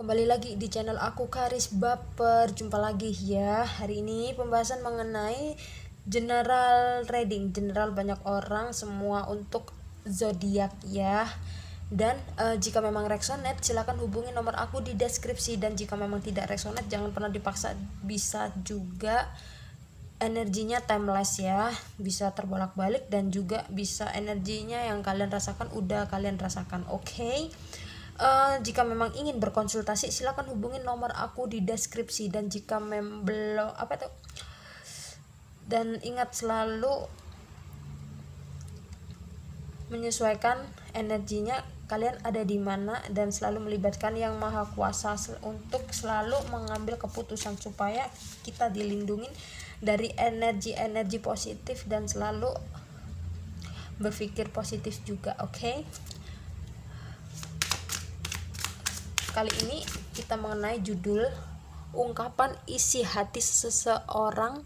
Kembali lagi di channel aku Karis Baper. Jumpa lagi ya. Hari ini pembahasan mengenai general reading. General banyak orang semua untuk zodiak ya. Dan jika memang resonate silahkan hubungi nomor aku di deskripsi. Dan jika memang tidak resonate jangan pernah dipaksa. Bisa juga energinya timeless ya, bisa terbolak-balik dan juga bisa energinya yang kalian rasakan udah kalian rasakan. Oke. Jika memang ingin berkonsultasi silakan hubungi nomor aku di deskripsi. Dan jika belum dan ingat selalu menyesuaikan energinya kalian ada di mana dan selalu melibatkan yang maha kuasa untuk selalu mengambil keputusan supaya kita dilindungi dari energi-energi positif dan selalu berpikir positif juga. Oke. Kali ini kita mengenai judul ungkapan isi hati seseorang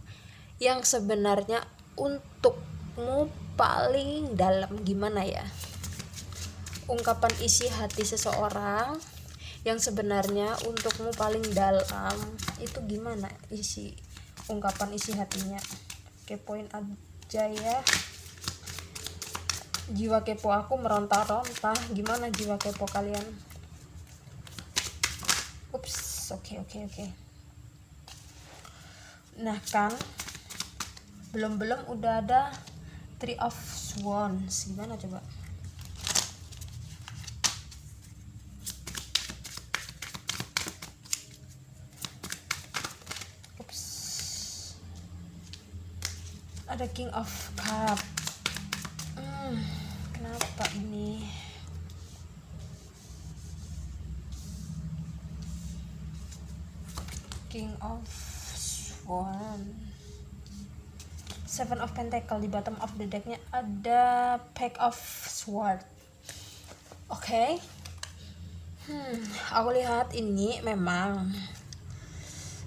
yang sebenarnya untukmu paling dalam. Gimana ya? Ungkapan isi hati seseorang yang sebenarnya untukmu paling dalam itu gimana isi ungkapan isi hatinya? Kepoin aja ya. Jiwa kepo aku meronta-ronta. Gimana jiwa kepo kalian? Oke. Nah kan belum udah ada Three of Wands. Gimana coba? Ada King of Cup. Kenapa ini? King of Swan, Seven of Pentacle. Di bottom of the decknya ada Pack of Sword. Oke. Aku lihat ini memang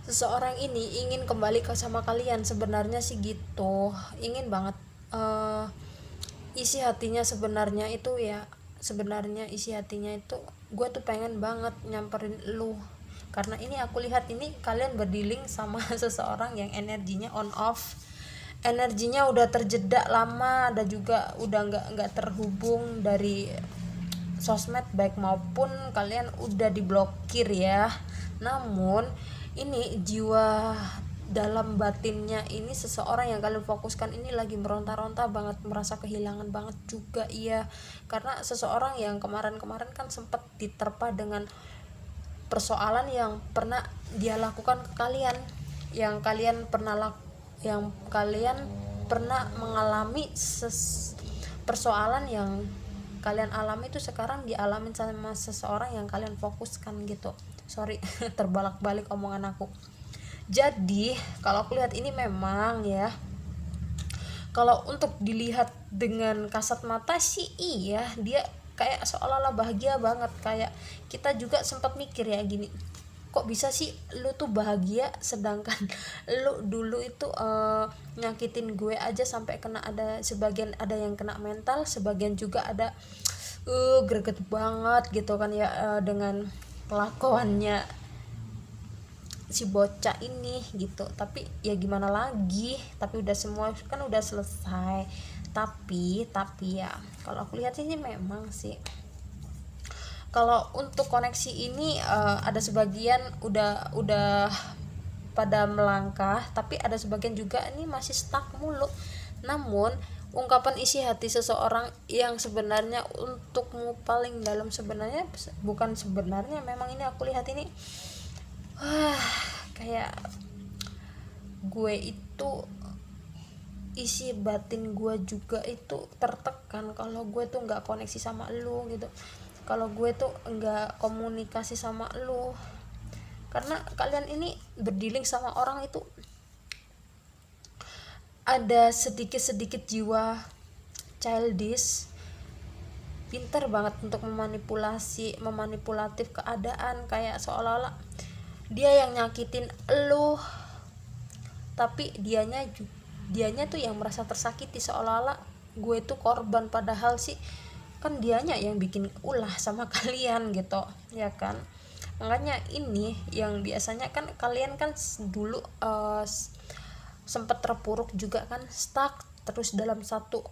seseorang ini ingin kembali sama kalian. Sebenarnya sih gitu, ingin banget. Isi hatinya sebenarnya itu ya, gue tuh pengen banget nyamperin lu. Karena ini aku lihat ini kalian berdealing sama seseorang yang energinya on off, energinya udah terjeda lama dan juga udah nggak terhubung dari sosmed baik maupun kalian udah diblokir ya. Namun ini jiwa dalam batinnya ini seseorang yang kalian fokuskan ini lagi meronta-ronta banget, merasa kehilangan banget juga iya. Karena seseorang yang kemarin-kemarin kan sempat diterpa dengan persoalan yang pernah dia lakukan ke kalian, yang kalian pernah mengalami persoalan yang kalian alami itu sekarang dialamin sama seseorang yang kalian fokuskan gitu. Sorry terbalak-balik omongan aku. Jadi kalau aku lihat ini memang ya, kalau untuk dilihat dengan kasat mata sih iya, dia kayak seolah-olah bahagia banget. Kayak kita juga sempat mikir ya gini, kok bisa sih lu tuh bahagia sedangkan lu dulu itu nyakitin gue aja sampai kena, sebagian ada yang kena mental, sebagian juga ada greget banget gitu kan ya dengan kelakuannya si bocah ini gitu. Tapi ya gimana lagi, tapi udah semua kan udah selesai. Tapi ya kalau aku lihat ini memang sih kalau untuk koneksi ini ada sebagian udah pada melangkah, tapi ada sebagian juga ini masih stuck mulu. Namun ungkapan isi hati seseorang yang sebenarnya untukmu paling dalam, sebenarnya bukan sebenarnya, memang ini aku lihat ini kayak gue itu isi batin gue juga itu tertekan kalau gue tuh nggak koneksi sama lu gitu, kalau gue tuh nggak komunikasi sama lu. Karena kalian ini berdealing sama orang itu ada sedikit jiwa childish, pinter banget untuk memanipulatif keadaan, kayak seolah-olah dia yang nyakitin lu tapi dianya tuh yang merasa tersakiti, seolah-olah gue tuh korban, padahal sih kan dianya yang bikin ulah sama kalian gitu ya kan. Makanya ini yang biasanya kan kalian kan dulu sempat terpuruk juga kan, stuck terus dalam satu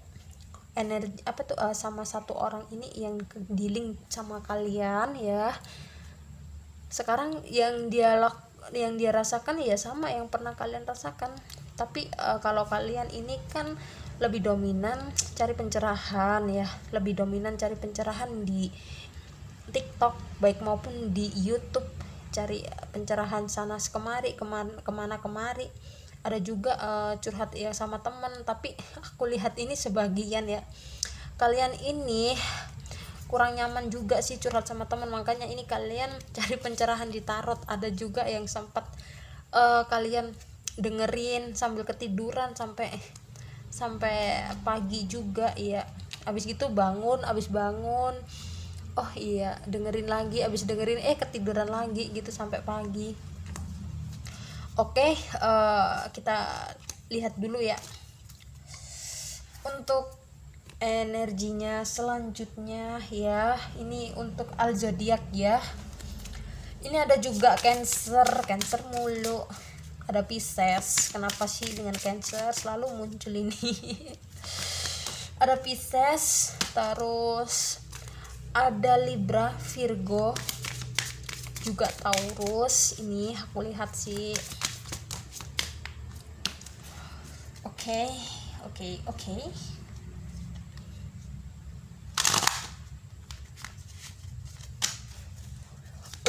energi apa tuh, sama satu orang ini yang dealing sama kalian ya. Sekarang yang dia rasakan ya sama yang pernah kalian rasakan, tapi kalau kalian ini kan lebih dominan cari pencerahan ya, lebih dominan cari pencerahan di TikTok baik maupun di YouTube, cari pencerahan sana kemari, kemana kemari. Ada juga curhat ya sama teman, tapi aku lihat ini sebagian ya, kalian ini kurang nyaman juga sih curhat sama teman, makanya ini kalian cari pencerahan di tarot. Ada juga yang sempat kalian dengerin sambil ketiduran sampai pagi juga ya, abis gitu abis bangun oh iya dengerin lagi, abis dengerin ketiduran lagi gitu sampai pagi. Oke, kita lihat dulu ya untuk energinya selanjutnya ya. Ini untuk al zodiak ya. Ini ada juga Cancer mulu, ada Pisces. Kenapa sih dengan Cancer selalu muncul ini? Ada Pisces, terus ada Libra, Virgo, juga Taurus. Ini aku lihat sih. Oke.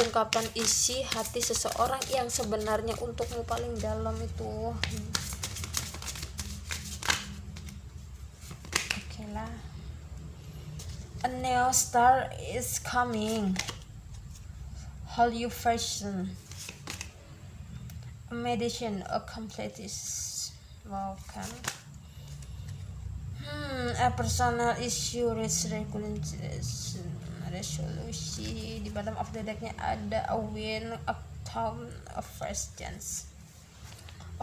Ungkapan isi hati seseorang yang sebenarnya untukmu paling dalam itu. Oke lah. A new star is coming. Hold your fashion. A medicine, a completeness. Wow kan. A personal issue resolusi. Di bottom of the decknya ada a win, a town, a first chance.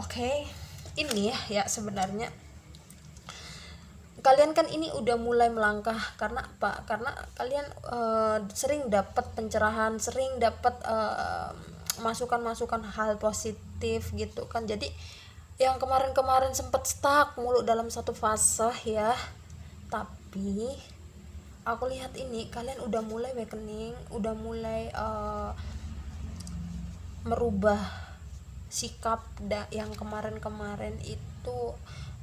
Oke, ini ya sebenarnya kalian kan ini udah mulai melangkah. Karena apa? Karena kalian sering dapat pencerahan, sering dapat masukan hal positif gitu kan. Jadi yang kemarin sempet stuck mulu dalam satu fase ya, tapi aku lihat ini kalian udah mulai awakening, udah mulai merubah sikap yang kemarin itu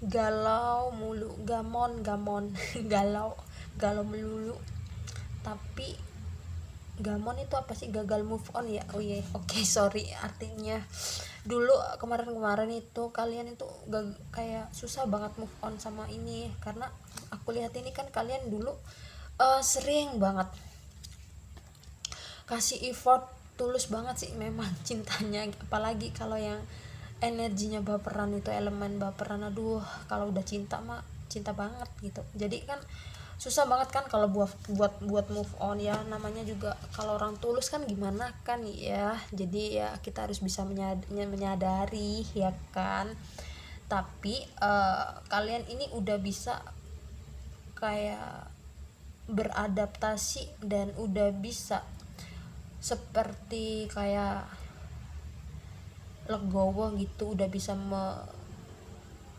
galau mulu, gamon galau melulu. Tapi gamon itu apa sih? Gagal move on ya. Oh iya, oke, sorry artinya. Dulu kemarin itu kalian itu kayak susah banget move on sama ini, karena aku lihat ini kan kalian dulu sering banget kasih effort, tulus banget sih memang cintanya. Apalagi kalau yang energinya baperan itu, elemen baperan, aduh kalau udah cinta mah cinta banget gitu. Jadi kan susah banget kan kalau buat move on ya. Namanya juga kalau orang tulus kan gimana kan ya. Jadi ya kita harus bisa menyadari ya kan. Tapi kalian ini udah bisa kayak beradaptasi dan udah bisa seperti kayak legowo gitu, udah bisa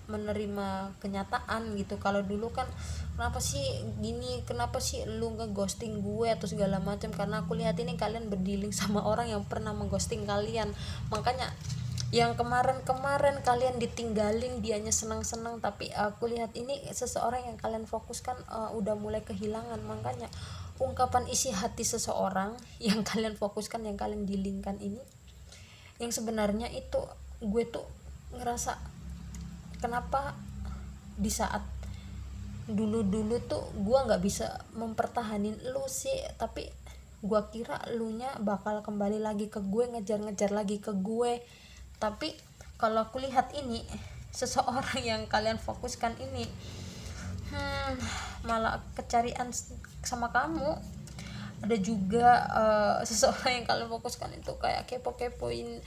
menerima kenyataan gitu. Kalau dulu kan kenapa sih gini, kenapa sih lu ngeghosting gue atau segala macam, karena aku lihat ini kalian berdealing sama orang yang pernah mengghosting kalian. Makanya yang kemarin kalian ditinggalin dianya senang-senang, tapi aku lihat ini seseorang yang kalian fokuskan udah mulai kehilangan. Makanya ungkapan isi hati seseorang yang kalian fokuskan, yang kalian dealingkan ini, yang sebenarnya itu gue tuh ngerasa kenapa di saat dulu tuh gue nggak bisa mempertahanin lu sih, tapi gue kira lu nya bakal kembali lagi ke gue, ngejar lagi ke gue. Tapi kalau aku lihat ini seseorang yang kalian fokuskan ini malah kecarian sama kamu. Ada juga seseorang yang kalian fokuskan itu kayak kepoin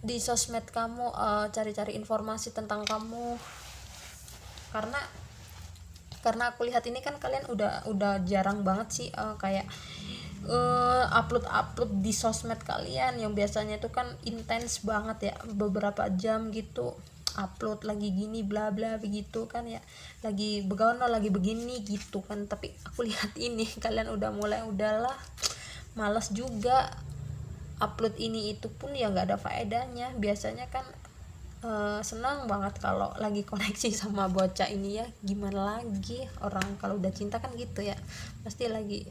di sosmed kamu, cari-cari informasi tentang kamu. Karena aku lihat ini kan kalian udah jarang banget sih kayak upload di sosmed kalian yang biasanya itu kan intens banget ya, beberapa jam gitu upload lagi gini bla bla begitu kan ya, lagi begawan lagi begini gitu kan. Tapi aku lihat ini kalian udah mulai udahlah, malas juga upload ini itu pun ya nggak ada faedahnya. Biasanya kan senang banget kalau lagi koneksi sama bocah ini ya, gimana lagi orang kalau udah cinta kan gitu ya, pasti lagi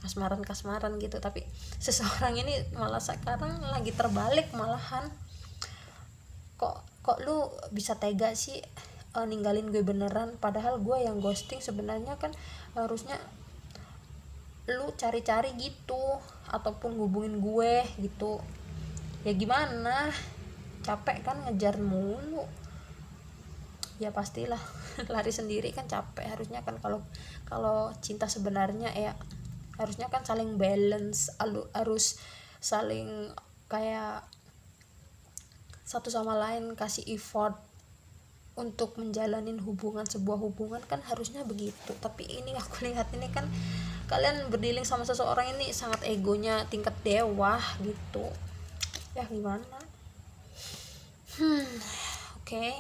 kasmaran gitu. Tapi seseorang ini malah sekarang lagi terbalik malahan. Kok lu bisa tega sih ninggalin gue beneran, padahal gue yang ghosting. Sebenarnya kan harusnya lu cari-cari gitu ataupun hubungin gue gitu ya. Gimana, capek kan ngejar mulu ya, pastilah lari sendiri kan capek. Harusnya kan kalau cinta sebenarnya ya harusnya kan saling balance, harus saling kayak satu sama lain kasih effort untuk menjalanin sebuah hubungan kan harusnya begitu. Tapi ini aku lihat ini kan kalian berdealing sama seseorang ini sangat egonya tingkat dewa gitu ya, gimana. Oke,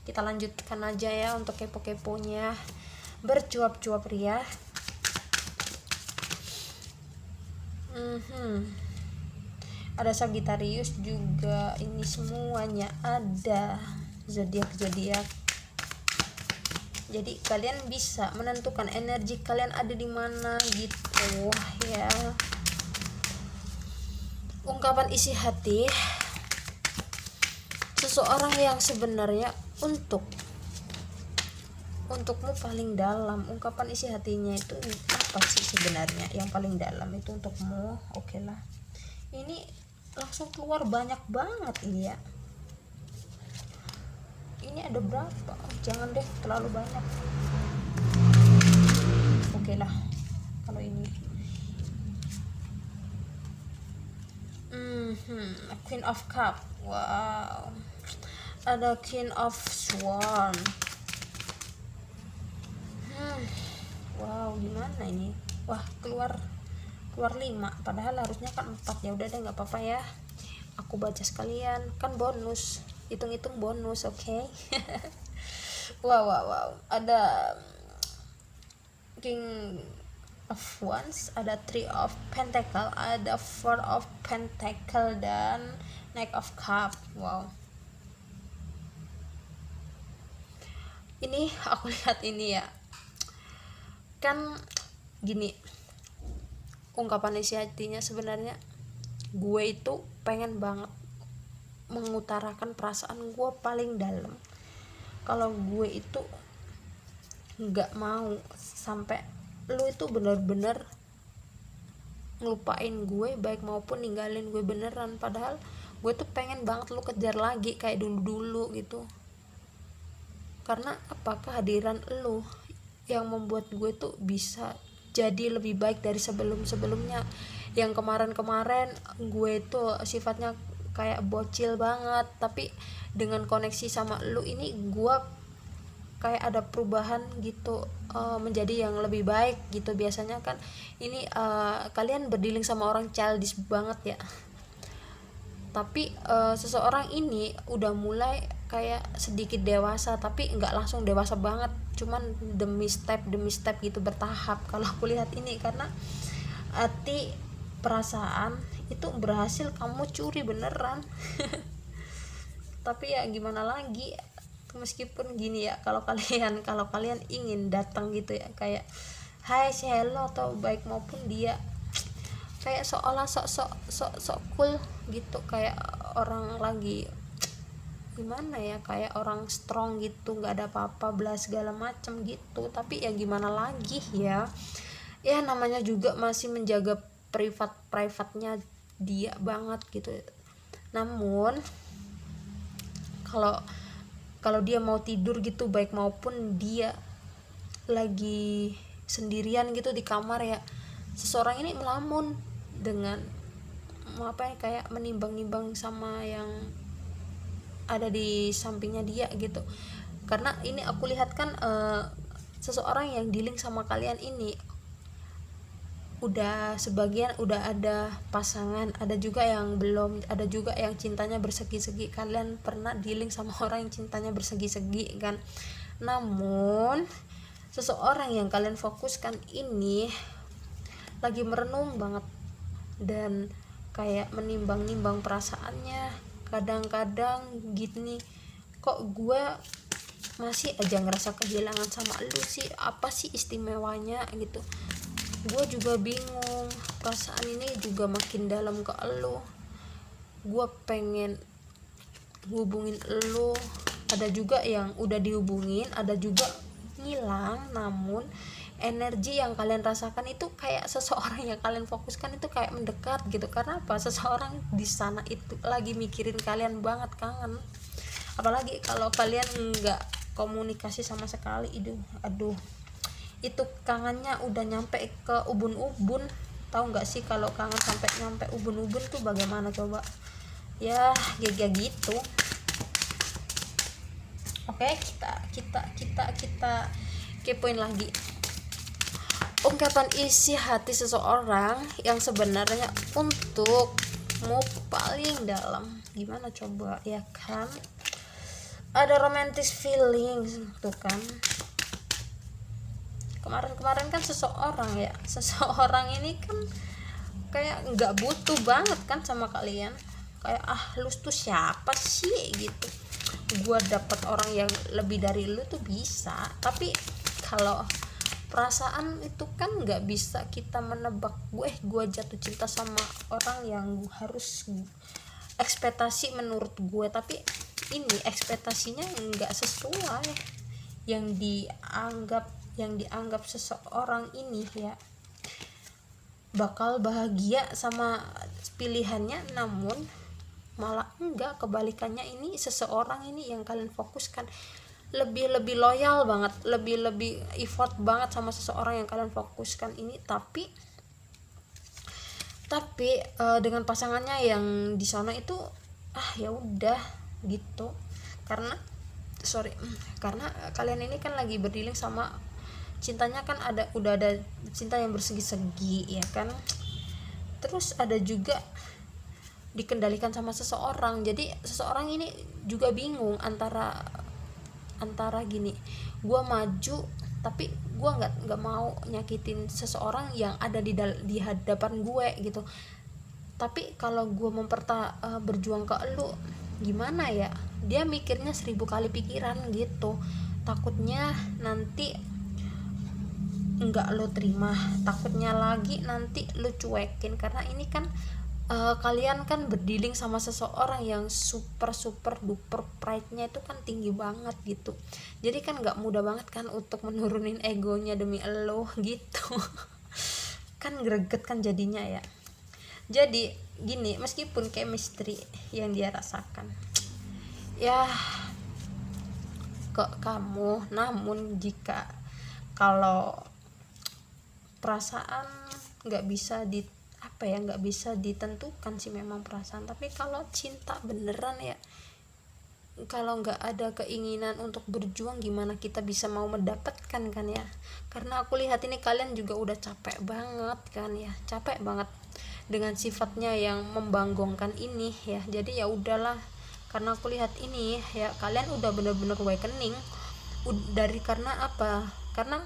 kita lanjutkan aja ya untuk kepo-keponya, bercuap-cuap ria. Ada Sagittarius juga, ini semuanya ada zodiak. Jadi kalian bisa menentukan energi kalian ada di mana gitu ya. Ungkapan isi hati seseorang yang sebenarnya untukmu paling dalam. Ungkapan isi hatinya itu apa sih sebenarnya yang paling dalam itu untukmu? Oke lah, ini langsung keluar banyak banget ini ya. Ini ada berapa? Jangan deh terlalu banyak. Oke lah kalau ini Queen of Cup. Wow, ada King of Swan. Wow, gimana ini? Wah, keluar 5, padahal harusnya kan 4. Ya udah deh, nggak apa-apa ya, aku baca sekalian kan bonus, hitung-hitung bonus. Oke. Wow, ada King of Wands, ada Three of Pentacle, ada Four of Pentacle, dan Knight of Cup. Wow, ini aku lihat ini ya kan gini, ungkapan isi hatinya sebenarnya gue itu pengen banget mengutarakan perasaan gue paling dalam. Kalau gue itu nggak mau sampai lu itu bener-bener ngelupain gue, baik maupun ninggalin gue beneran. Padahal gue tuh pengen banget lu kejar lagi kayak dulu-dulu gitu. Karena apa, kehadiran lu yang membuat gue tuh bisa jadi lebih baik dari sebelum-sebelumnya. Yang kemarin-kemarin gue tuh sifatnya kayak bocil banget, tapi dengan koneksi sama lu ini gue kayak ada perubahan gitu, menjadi yang lebih baik gitu. Biasanya kan ini kalian berdealing sama orang childish banget ya, tapi seseorang ini udah mulai kayak sedikit dewasa, tapi nggak langsung dewasa banget, cuman demi step gitu, bertahap kalau aku lihat ini. Karena hati perasaan itu berhasil kamu curi beneran. Tapi ya gimana lagi, meskipun gini ya, kalau kalian ingin datang gitu ya, kayak hai, say hello, atau baik maupun dia kayak seolah sok cool gitu, kayak orang lagi gimana ya, kayak orang strong gitu, nggak ada apa-apa bla segala macem gitu. Tapi ya gimana lagi ya namanya juga masih menjaga privatnya dia banget gitu. Namun kalau dia mau tidur gitu, baik maupun dia lagi sendirian gitu di kamar ya, seseorang ini melamun dengan apa ya, kayak menimbang-nimbang sama yang ada di sampingnya dia gitu. Karena ini aku lihat kan seseorang yang dealing sama kalian ini udah sebagian udah ada pasangan, ada juga yang belum, ada juga yang cintanya bersegi-segi. Kalian pernah dealing sama orang yang cintanya bersegi-segi kan? Namun seseorang yang kalian fokuskan ini lagi merenung banget dan kayak menimbang-nimbang perasaannya. Kadang-kadang gini, kok gue masih aja ngerasa kehilangan sama lu sih, apa sih istimewanya gitu. Gue juga bingung, perasaan ini juga makin dalam ke elu. Gue pengen hubungin elu, ada juga yang udah dihubungin, ada juga hilang. Namun energi yang kalian rasakan itu kayak seseorang yang kalian fokuskan itu kayak mendekat gitu. Karena apa? Seseorang di sana itu lagi mikirin kalian banget, kangen. Apalagi kalau kalian nggak komunikasi sama sekali, aduh itu kangennya udah nyampe ke ubun-ubun. Tahu nggak sih kalau kangen sampai nyampe ubun-ubun tuh bagaimana coba ya, kayak gitu. Oke, kita kepoin lagi ungkapan isi hati seseorang yang sebenarnya untukmu paling dalam. Gimana coba ya kan, ada romantic feelings tuh kan. Kemarin kan seseorang ini kan kayak nggak butuh banget kan sama kalian, kayak lu tuh siapa sih gitu. Gua dapat orang yang lebih dari lu tuh bisa. Tapi kalau perasaan itu kan nggak bisa kita menebak. Gue jatuh cinta sama orang yang harus ekspektasi menurut gue, tapi ini ekspektasinya nggak sesuai yang dianggap seseorang ini ya bakal bahagia sama pilihannya, namun malah enggak, kebalikannya. Ini seseorang ini yang kalian fokuskan lebih loyal banget, lebih effort banget sama seseorang yang kalian fokuskan ini, tapi dengan pasangannya yang di sana itu ya udah gitu. Karena kalian ini kan lagi berdealing sama cintanya kan udah ada cinta yang bersegi-segi ya kan, terus ada juga dikendalikan sama seseorang. Jadi seseorang ini juga bingung antara gini, gue maju tapi gue nggak mau nyakitin seseorang yang ada di hadapan gue gitu. Tapi kalau gue berjuang ke elu, gimana ya, dia mikirnya 1000 kali pikiran gitu. Takutnya nanti nggak lo terima, takutnya lagi nanti lo cuekin. Karena ini kan kalian kan berdealing sama seseorang yang super duper pride-nya itu kan tinggi banget gitu. Jadi kan nggak mudah banget kan untuk menurunin egonya demi lo gitu. Kan greget kan jadinya ya. Jadi gini, meskipun chemistry yang dia rasakan ya ke kamu, namun kalau perasaan nggak bisa ditentukan sih memang perasaan. Tapi kalau cinta beneran ya, kalau nggak ada keinginan untuk berjuang, gimana kita bisa mau mendapatkan kan ya. Karena aku lihat ini kalian juga udah capek banget kan ya, capek banget dengan sifatnya yang membanggongkan ini ya. Jadi ya udahlah, karena aku lihat ini ya kalian udah bener-bener awakening karena apa? Karena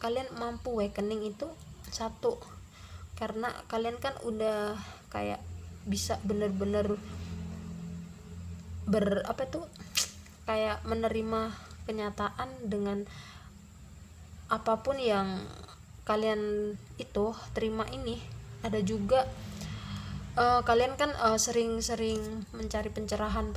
kalian mampu awakening itu satu, karena kalian kan udah kayak bisa bener-bener kayak menerima kenyataan dengan apapun yang kalian itu terima ini. Ada juga kalian kan sering-sering mencari pencerahan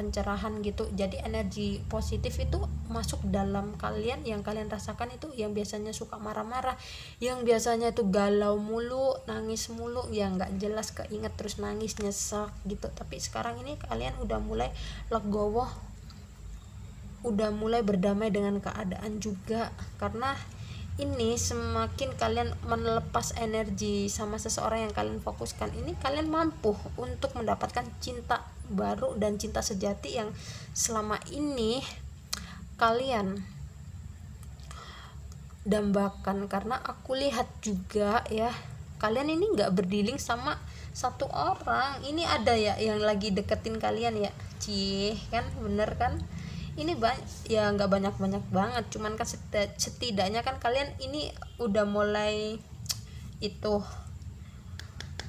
gitu. Jadi energi positif itu masuk dalam kalian. Yang kalian rasakan itu yang biasanya suka marah-marah, yang biasanya tuh galau mulu, nangis mulu, yang nggak jelas, keinget terus nangis, nyesek gitu. Tapi sekarang ini kalian udah mulai legowo, udah mulai berdamai dengan keadaan juga. Karena ini semakin kalian melepas energi sama seseorang yang kalian fokuskan ini, kalian mampu untuk mendapatkan cinta baru dan cinta sejati yang selama ini kalian dambakan. Karena aku lihat juga ya, kalian ini nggak berdealing sama satu orang, ini ada ya yang lagi deketin kalian ya, cih kan, bener kan? Ini ya nggak banyak banget, cuman kan setidaknya kan kalian ini udah mulai itu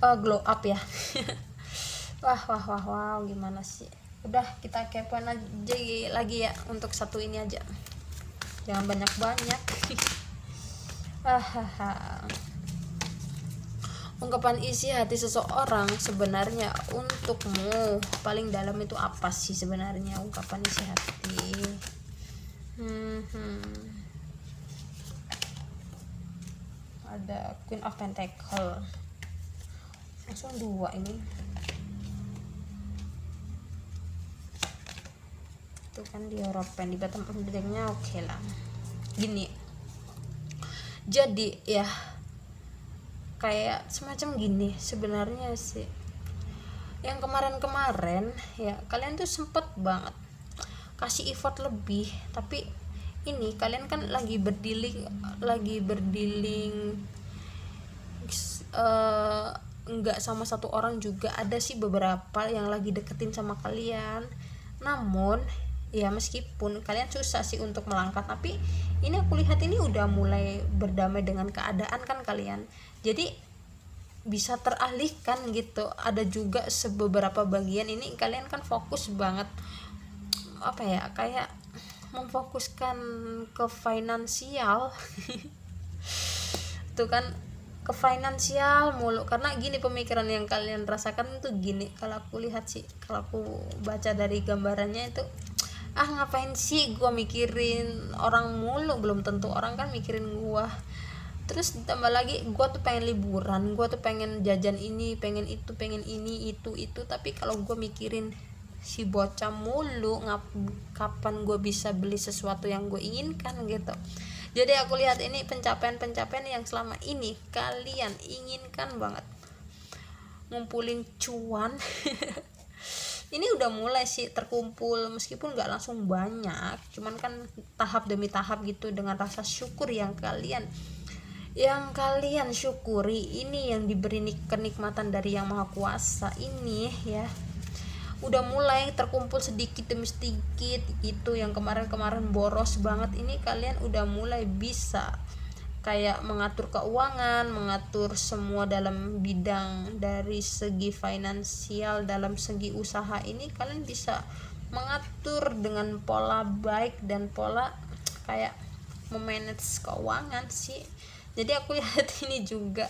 glow up ya. wah gimana sih, udah kita kepoin aja lagi ya, untuk satu ini aja, jangan banyak ungkapan isi hati seseorang sebenarnya untukmu paling dalam itu apa sih sebenarnya ungkapan isi hati? Ada Queen of Pentacle, langsung 2 ini. Itu kan di European, di bottom of the deck-nya oke lah. Gini. Jadi ya kayak semacam gini sebenarnya sih. Yang kemarin-kemarin ya kalian tuh sempet banget kasih effort lebih, tapi ini kalian kan lagi berdealing enggak sama satu orang juga, ada sih beberapa yang lagi deketin sama kalian. Namun ya meskipun kalian susah sih untuk melangkah, tapi ini aku lihat ini udah mulai berdamai dengan keadaan kan kalian, jadi bisa teralihkan gitu. Ada juga beberapa bagian ini kalian kan fokus banget apa ya, kayak memfokuskan ke finansial tuh kan, ke finansial mulu, karena gini pemikiran yang kalian rasakan itu gini. Kalau aku lihat sih, kalau aku baca dari gambarannya itu, ngapain sih gua mikirin orang mulu, belum tentu orang kan mikirin gua. Terus ditambah lagi gua tuh pengen liburan, gua tuh pengen jajan ini, pengen itu, pengen ini, itu, tapi kalau gua mikirin si bocah mulu, kapan gue bisa beli sesuatu yang gue inginkan gitu. Jadi aku lihat ini pencapaian yang selama ini kalian inginkan banget, ngumpulin cuan ini udah mulai sih terkumpul, meskipun gak langsung banyak, cuman kan tahap demi tahap gitu, dengan rasa syukur yang kalian syukuri. Ini yang diberi kenikmatan dari Yang Maha Kuasa ini ya, udah mulai terkumpul sedikit demi sedikit. Itu yang kemarin boros banget, ini kalian udah mulai bisa kayak mengatur keuangan, mengatur semua dalam bidang, dari segi finansial, dalam segi usaha ini kalian bisa mengatur dengan pola baik dan pola kayak memanage keuangan sih. Jadi aku lihat ini juga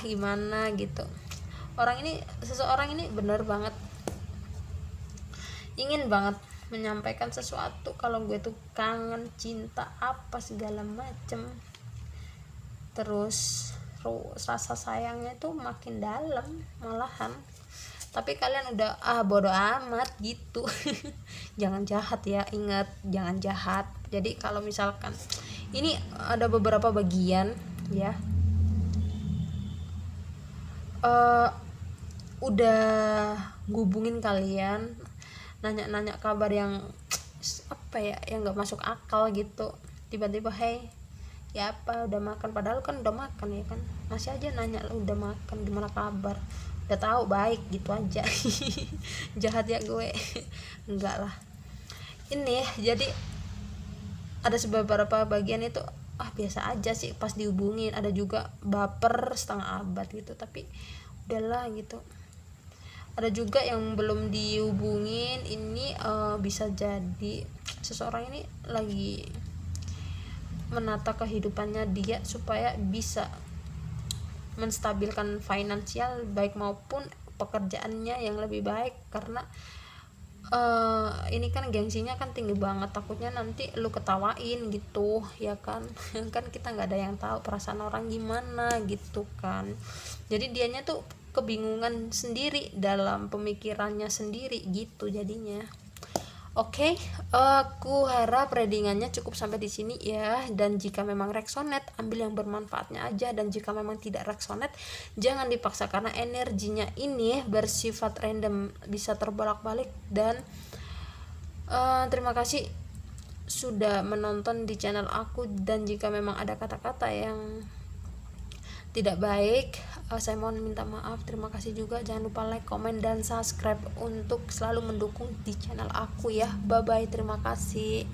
gimana gitu, seseorang ini bener banget ingin banget menyampaikan sesuatu kalau gue tuh kangen, cinta, apa segala macem. Terus rasa sayangnya tuh makin dalam malahan, tapi kalian udah bodo amat gitu. Jangan jahat ya, ingat jangan jahat. Jadi kalau misalkan ini ada beberapa bagian ya, udah ngubungin kalian, nanya kabar yang apa ya, yang nggak masuk akal gitu. Tiba-tiba hey ya apa, udah makan, padahal kan udah makan ya kan, masih aja nanya lu udah makan, gimana kabar, udah tahu baik gitu aja. Jahat ya gue. Enggak lah. Ini jadi ada beberapa bagian itu biasa aja sih pas dihubungin, ada juga baper setengah abad gitu, tapi udahlah gitu. Ada juga yang belum dihubungin, ini bisa jadi seseorang ini lagi menata kehidupannya dia supaya bisa menstabilkan finansial baik maupun pekerjaannya yang lebih baik, karena ini kan gengsinya kan tinggi banget, takutnya nanti lu ketawain gitu ya kan. Kan kita nggak ada yang tahu perasaan orang gimana gitu kan, jadi dianya tuh kebingungan sendiri dalam pemikirannya sendiri gitu jadinya. Oke, aku harap readingannya cukup sampai di sini ya. Dan jika memang resonate, ambil yang bermanfaatnya aja. Dan jika memang tidak resonate, jangan dipaksa, karena energinya ini bersifat random, bisa terbolak-balik. Dan terima kasih sudah menonton di channel aku. Dan jika memang ada kata-kata yang tidak baik. Saya mohon minta maaf. Terima kasih juga, jangan lupa like, komen, dan subscribe untuk selalu mendukung di channel aku ya. Bye bye, terima kasih.